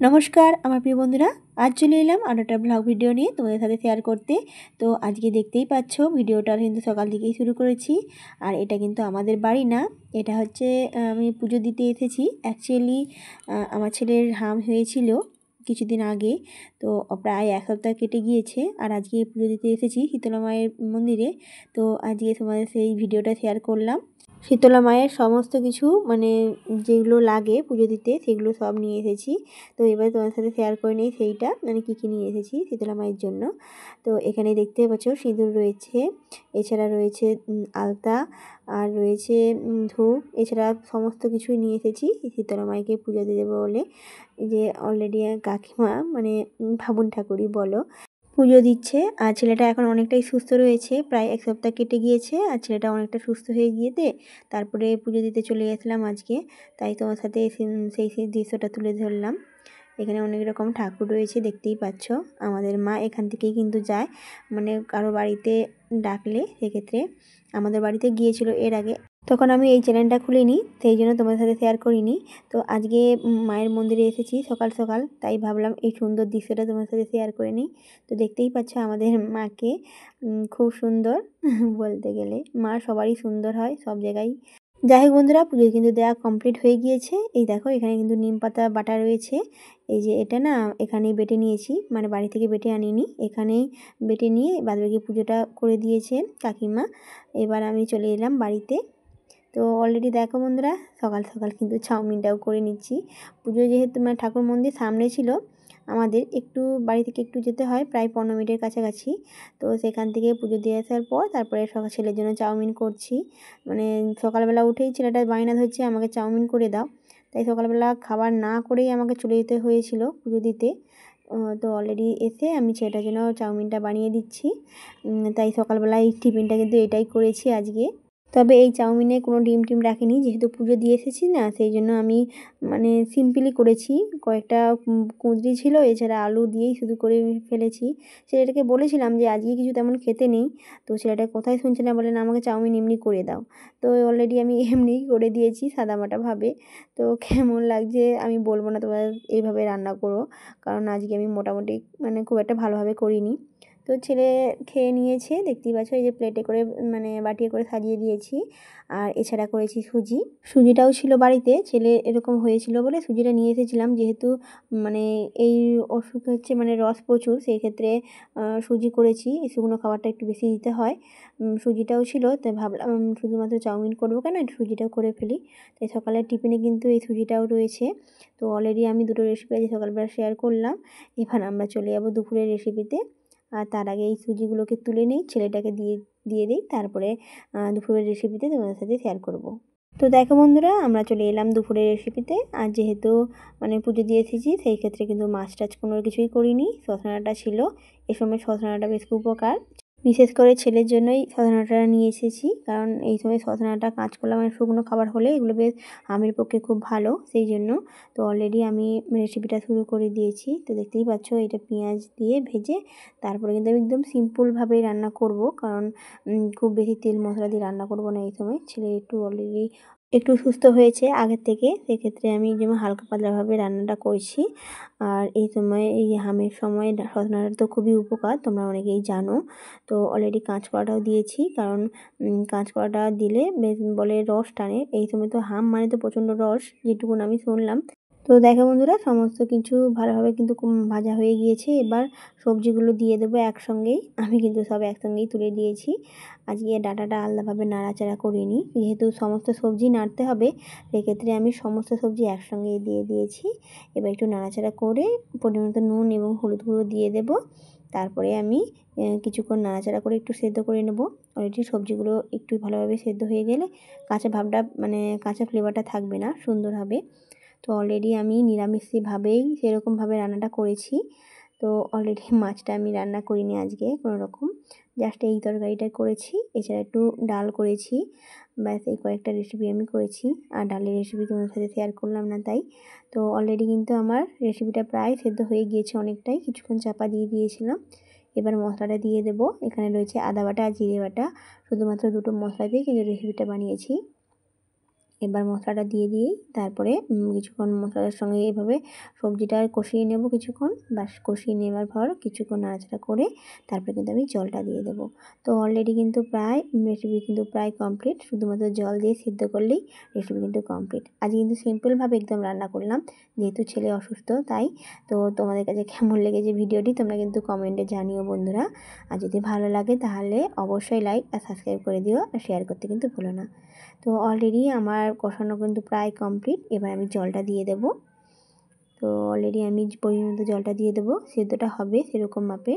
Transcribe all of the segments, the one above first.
নমস্কার আমার প্রিয় বন্ধুরা, আজ চলে এলাম আরও একটা ব্লগ ভিডিও নিয়ে তোমাদের সাথে শেয়ার করতে। তো আজকে দেখতেই পাচ্ছ ভিডিওটা কিন্তু সকাল থেকেই শুরু করেছি। আর এটা কিন্তু আমাদের বাড়ি না, এটা হচ্ছে আমি পুজো দিতে এসেছি। অ্যাকচুয়ালি আমার ছেলের হাম হয়েছিল কিছুদিন আগে, তো প্রায় এক সপ্তাহ কেটে গিয়েছে। আর আজকে পুজো দিতে এসেছি শীতলা মায়ের মন্দিরে। তো আজকে তোমাদের সেই ভিডিওটা শেয়ার করলাম। শীতলা মায়ের সমস্ত কিছু মানে যেগুলো লাগে পুজো দিতে সেগুলো সব নিয়ে এসেছি। তো এবার তোমার সাথে শেয়ার করে নিই সেইটা মানে কী নিয়ে এসেছি শীতলা মায়ের জন্য। তো এখানে দেখতে পাচ্ছ সিঁদুর রয়েছে, এছাড়া রয়েছে আলতা, আর রয়েছে ধূপ, এছাড়া সমস্ত কিছুই নিয়ে এসেছি শীতলা মাকে পুজো দিয়ে দেবো বলে। যে অলরেডি কাকিমা মানে ভাবুন ঠাকুরই বলো পুজো দিচ্ছে। আর ছেলেটা এখন অনেকটাই সুস্থ রয়েছে, প্রায় এক সপ্তাহ কেটে গিয়েছে। আর ছেলেটা অনেকটা সুস্থ হয়ে গিয়েতে তারপরে পুজো দিতে চলে গেছিলাম আজকে। তাই তোমার সাথে সেই দৃশ্যটা তুলে ধরলাম। এখানে অনেক রকম ঠাকুর রয়েছে, দেখতেই পাচ্ছ। আমাদের মা এখান থেকেই কিন্তু যায়, মানে কারো বাড়িতে ডাকলে সেক্ষেত্রে। আমাদের বাড়িতে গিয়েছিল এর আগে, তখন আমি এই চ্যানেলটা খুলিনি, সেই জন্য তোমার সাথে শেয়ার করিনি। তো আজকে মায়ের মন্দিরে এসেছি সকাল সকাল, তাই ভাবলাম এই সুন্দর দৃশ্যটা তোমার সাথে শেয়ার করে নিই। তো দেখতেই পাচ্ছ আমাদের মাকে, খুব সুন্দর বলতে গেলে মা সবারই সুন্দর হয় সব জায়গায়। যাই হোক বন্ধুরা, পুজো কিন্তু দেওয়া কমপ্লিট হয়ে গিয়েছে। এই দেখো এখানে কিন্তু নিম পাতা বাটা রয়েছে। এই যে এটা না এখানেই বেটে নিয়েছি, মানে বাড়ি থেকে বেটে আনিনি, এখানেই বেটে নিয়ে বাদবাকি পুজোটা করে দিয়েছে কাকিমা। এবার আমি চলে এলাম বাড়িতে। তো অলরেডি দেখো বন্ধুরা, সকাল সকাল কিন্তু চাউমিনটাও করে নিচ্ছি। পুজো যেহেতু মানে ঠাকুর মন্দির সামনে ছিল, আমাদের একটু বাড়ি থেকে একটু যেতে হয়, প্রায় 15 মিনিটের কাছাকাছি। তো সেখান থেকে পুজো দিয়ে আসার পর তারপরে ছেলের জন্য চাউমিন করছি। মানে সকালবেলা উঠেই ছেলেটা বায়না ধরছে আমাকে চাউমিন করে দাও, তাই সকালবেলা খাবার না করেই আমাকে চলে যেতে হয়েছিল পুজো দিতে। তো অলরেডি এসে আমি ছেলেটার জন্য চাউমিনটা বানিয়ে দিচ্ছি। তাই সকালবেলায় টিফিনটা কিন্তু এটাই করেছি আজকে। তবে এই চাউমিনে কোনো ডিম টিম রাখিনি, যেহেতু পুজো দিয়ে এসেছি না, সেই জন্য আমি মানে সিম্পলি করেছি। কয়েকটা কুঁদরি ছিল, এছাড়া আলু দিয়েই শুধু করে ফেলেছি। ছেলেটাকে বলেছিলাম যে আজকে কিছু তেমন খেতে নেই, তো ছেলেটা কথাই শুনছে না, বলে না আমাকে চাউমিন এমনি করে দাও। তো অলরেডি আমি এমনিই করে দিয়েছি সাদামাটাভাবে। তো কেমন লাগছে আমি বলবো না, তোমরা এইভাবে রান্না করো, কারণ আজকে আমি মোটামুটি মানে খুব একটা ভালোভাবে করিনি। তো ছেলে খেয়ে নিয়েছে, দেখতেই পাচ্ছ এই যে প্লেটে করে মানে বাটিয়ে করে সাজিয়ে দিয়েছি। আর এছাড়া করেছি সুজিটাও ছিল বাড়িতে, ছেলে এরকম হয়েছিল বলে সুজিটা নিয়ে এসেছিলাম। যেহেতু মানে এই অসুখ হচ্ছে মানে রস প্রচুর, সেই ক্ষেত্রে সুজি করেছি, এই শুকনো খাবারটা একটু বেশি দিতে হয়। সুজিটাও ছিল, তাই ভাবলাম শুধুমাত্র চাউমিন করবো কেন, একটু সুজিটাও করে ফেলি। তাই সকালের টিফিনে কিন্তু এই সুজিটাও রয়েছে। তো অলরেডি আমি দুটো রেসিপি আজ সকালবেলা শেয়ার করলাম। এবার আমরা চলে যাবো দুপুরের রেসিপিতে। আর তার আগে এই সুজিগুলোকে তুলে নিই, ছেলেটাকে দিয়ে দিয়ে দিই, তারপরে দুপুরের রেসিপিতে তোমাদের সাথে শেয়ার করব। তো দেখো বন্ধুরা, আমরা চলে এলাম দুপুরের রেসিপিতে। আর যেহেতু মানে পুজো দিয়ে এসেছি, সেই ক্ষেত্রে কিন্তু মাছ টাছ কোনো কিছুই করিনি। শশাটা ছিল, এ সময় শশাটা বেশ উপকার, বিশেষ করে ছেলের জন্যই শশাটা নিয়ে এসেছি। কারণ এই সময় শশাটা কাঁচকলা মানে শুকনো খাবার হলে এগুলো বেশ আমের পক্ষে খুব ভালো, সেই জন্য। তো অলরেডি আমি রেসিপিটা শুরু করে দিয়েছি। তো দেখতেই পাচ্ছ এটা পেঁয়াজ দিয়ে ভেজে তারপরে কিন্তু আমি একদম সিম্পলভাবেই রান্না করব, কারণ খুব বেশি তেল মশলা দিয়ে রান্না করব না এই সময়। ছেলে একটু অলরেডি একটু সুস্থ হয়েছে আগের থেকে, সেক্ষেত্রে আমি যেমন হালকা পাতলাভাবে রান্নাটা করছি। আর এই সময় এই হামের সময় সজনাটা তো খুবই উপকার, তোমরা অনেকেই জানো। তো অলরেডি কাঁচকলাটাও দিয়েছি, কারণ কাঁচকলাটা দিলে বেশ বলে রস টানে। এই সময় তো হাম মানে তো প্রচণ্ড রস, যেটুকুন আমি শুনলাম। তো দেখো বন্ধুরা, সমস্ত কিছু ভালোভাবে কিন্তু ভাজা হয়ে গিয়েছে। এবার সবজিগুলো দিয়ে দেবো একসঙ্গেই, আমি কিন্তু সব একসঙ্গেই তুলে দিয়েছি। আজকে ডাঁটাটা আলাদাভাবে নাড়াচাড়া করিনি, যেহেতু সমস্ত সবজি নাড়তে হবে, সেক্ষেত্রে আমি সমস্ত সবজি একসঙ্গেই দিয়ে দিয়েছি। এবার একটু নাড়াচাড়া করে পরিমাণ নুন এবং হলুদ গুঁড়ো দিয়ে দেবো। তারপরে আমি কিছুক্ষণ নাড়াচাড়া করে একটু সেদ্ধ করে নেব। অলরেডি সবজিগুলো একটু ভালোভাবে সেদ্ধ হয়ে গেলে কাঁচা ভাবটা মানে কাঁচা ফ্লেভারটা থাকবে না, সুন্দর হবে। তো অলরেডি আমি নিরামিষভাবেই সেরকমভাবে রান্নাটা করেছি। তো অলরেডি মাছটা আমি রান্না করিনি আজকে কোনো রকম, জাস্ট এই তরকারিটা করেছি, এছাড়া একটু ডাল করেছি, ব্যাস এই কয়েকটা রেসিপি আমি করেছি। আর ডালের রেসিপি তোমার সাথে শেয়ার করলাম না তাই। তো অলরেডি কিন্তু আমার রেসিপিটা প্রায় সেদ্ধ হয়ে গিয়েছে অনেকটাই, কিছুক্ষণ চাপা দিয়ে দিয়েছিলাম। এবার মশলাটা দিয়ে দেবো। এখানে রয়েছে আদা বাটা আর জিরে বাটা, শুধুমাত্র দুটো মশলা দিয়ে কিন্তু রেসিপিটা বানিয়েছি। এবার মশলাটা দিয়ে তারপরে কিছুক্ষণ মশলার সঙ্গে এভাবে সবজিটা কষিয়ে নেব কিছুক্ষণ। বাস কষিয়ে নেওয়ার পর কিছুক্ষণ নাড়াচাড়া করে তারপরে কিন্তু আমি জলটা দিয়ে দেবো। তো অলরেডি কিন্তু প্রায় রেসিপি কিন্তু প্রায় কমপ্লিট। শুধুমাত্র জল দিয়ে সিদ্ধ করলেই রেসিপি কিন্তু কমপ্লিট। আজ কিন্তু সিম্পলভাবে একদম রান্না করলাম, যেহেতু ছেলে অসুস্থ তাই। তো তোমাদের কাছে কেমন লেগেছে ভিডিওটি তোমরা কিন্তু কমেন্টে জানিও বন্ধুরা। আর যদি ভালো লাগে তাহলে অবশ্যই লাইক আর সাবস্ক্রাইব করে দিও, আর শেয়ার করতে কিন্তু ভুলো না। তো অলরেডি আমার কষানো কিন্তু প্রায় কমপ্লিট। এবার আমি জলটা দিয়ে দেব। তো অলরেডি আমি পরিমাণ মতো জলটা দিয়ে দেবো, সেদ্ধটা হবে সেরকম মাপে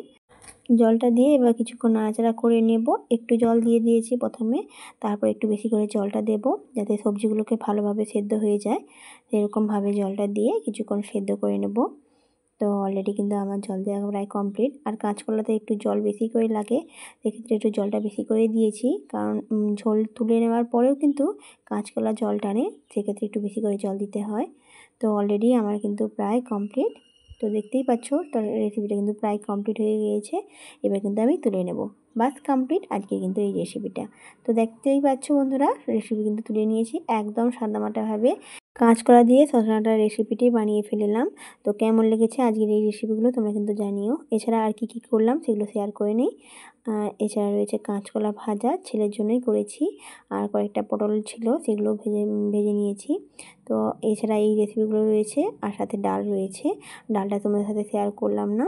জলটা দিয়ে এবার কিছুক্ষণ নাড়াচাড়া করে নেব। একটু জল দিয়ে দিয়েছি প্রথমে, তারপর একটু বেশি করে জলটা দেব যাতে সবজিগুলোকে ভালোভাবে সেদ্ধ হয়ে যায়। সেরকমভাবে জলটা দিয়ে কিছুক্ষণ সেদ্ধ করে নেব। তো অলরেডি কিন্তু আমার জল দেওয়া প্রায় কমপ্লিট। আর কাঁচকলাতে একটু জল বেশি করে লাগে, সেক্ষেত্রে একটু জলটা বেশি করে দিয়েছি, কারণ ঝোল তুলে নেওয়ার পরেও কিন্তু কাঁচকলা জল টানে, সেক্ষেত্রে একটু বেশি করে জল দিতে হয়। তো অলরেডি আমার কিন্তু প্রায় কমপ্লিট। তো দেখতেই পাচ্ছ তো রেসিপিটা কিন্তু প্রায় কমপ্লিট হয়ে গিয়েছে। এবার কিন্তু আমি তুলে নেব। বাস কমপ্লিট আজকে কিন্তু এই রেসিপিটা। তো দেখতেই পাচ্ছ বন্ধুরা রেসিপি কিন্তু তুলে নিয়েছি একদম সাদামাটাভাবে। কাঁচকলা দিয়ে শসা ডাঁটার রেসিপিটি বানিয়ে ফেললাম। তো কেমন লেগেছে আজকের এই রেসিপিগুলো তোমরা কিন্তু জানিও। এছাড়া আর কি করলাম সেগুলো শেয়ার করে নিই। এছাড়া রয়েছে কাঁচকলা ভাজা, ছেলের জন্যই করেছি। আর কয়েকটা পটল ছিল, সেগুলো ভেজে নিয়েছি। তো এছাড়া এই রেসিপিগুলো রয়েছে, আর সাথে ডাল রয়েছে। ডালটা তোমাদের সাথে শেয়ার করলাম না।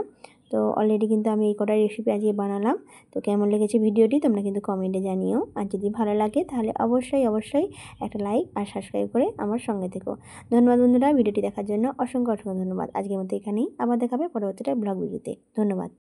তো অলরেডি কিন্তু আমি এই কটা রেসিপি আজকে বানালাম। তো কেমন লেগেছে ভিডিওটি তোমরা কিন্তু কমেন্টে জানিও। আর যদি ভালো লাগে তাহলে অবশ্যই একটা লাইক আর সাবস্ক্রাইব করে আমার সঙ্গে থেকো। ধন্যবাদ বন্ধুরা, ভিডিওটি দেখার জন্য অসংখ্য ধন্যবাদ। আজকের মতো এখানেই, আবার দেখাবে পরবর্তীটা ব্লগ ভিডিওতে। ধন্যবাদ।